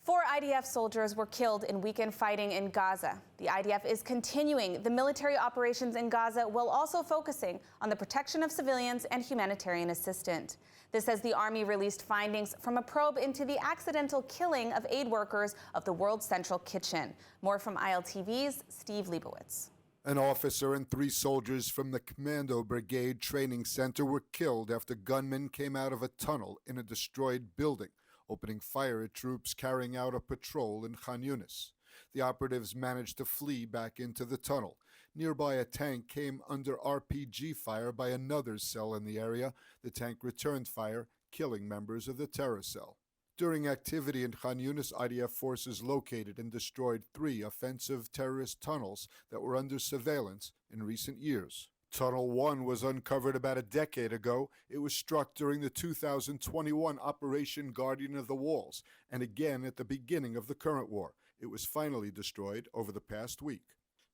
4 IDF soldiers were killed in weekend fighting in Gaza. The IDF is continuing the military operations in Gaza while also focusing on the protection of civilians and humanitarian assistance. This as the Army released findings from a probe into the accidental killing of aid workers of the World Central Kitchen. More from ILTV's Steve Leibowitz. An officer and 3 soldiers from the Commando Brigade Training Center were killed after gunmen came out of a tunnel in a destroyed building, opening fire at troops carrying out a patrol in Khan Yunis. The operatives managed to flee back into the tunnel. Nearby, a tank came under RPG fire by another cell in the area. The tank returned fire, killing members of the terror cell. During activity in Khan Yunis, IDF forces located and destroyed 3 offensive terrorist tunnels that were under surveillance in recent years. Tunnel 1 was uncovered about a decade ago. It was struck during the 2021 Operation Guardian of the Walls, and again at the beginning of the current war. It was finally destroyed over the past week.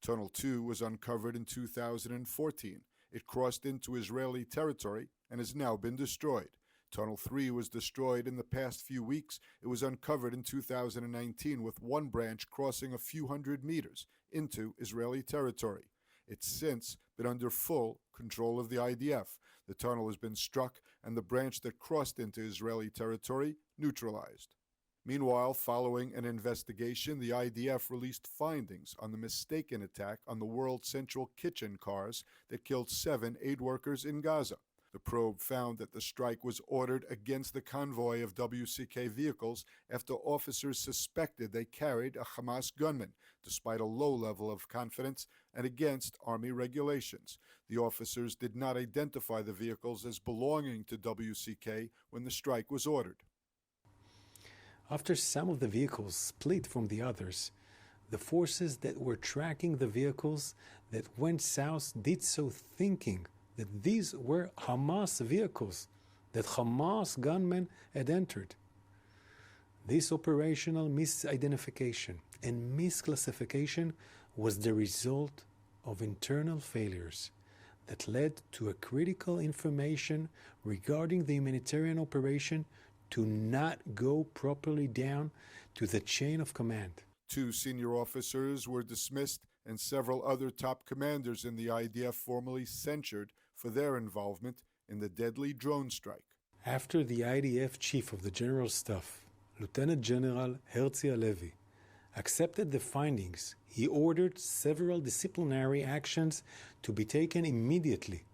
Tunnel 2 was uncovered in 2014. It crossed into Israeli territory and has now been destroyed. Tunnel 3 was destroyed in the past few weeks. It was uncovered in 2019 with one branch crossing a few hundred meters into Israeli territory. It's since been under full control of the IDF. The tunnel has been struck and the branch that crossed into Israeli territory neutralized. Meanwhile, following an investigation, the IDF released findings on the mistaken attack on the World Central Kitchen cars that killed 7 aid workers in Gaza. The probe found that the strike was ordered against the convoy of WCK vehicles after officers suspected they carried a Hamas gunman, despite a low level of confidence, and against Army regulations. The officers did not identify the vehicles as belonging to WCK when the strike was ordered. After some of the vehicles split from the others, the forces that were tracking the vehicles that went south did so thinking that these were Hamas vehicles, that Hamas gunmen had entered. This operational misidentification and misclassification was the result of internal failures that led to a critical information regarding the humanitarian operation to not go properly down to the chain of command. 2 senior officers were dismissed and several other top commanders in the IDF formally censured for their involvement in the deadly drone strike. After the IDF Chief of the General Staff, Lieutenant General Herzi Halevi, accepted the findings, he ordered several disciplinary actions to be taken immediately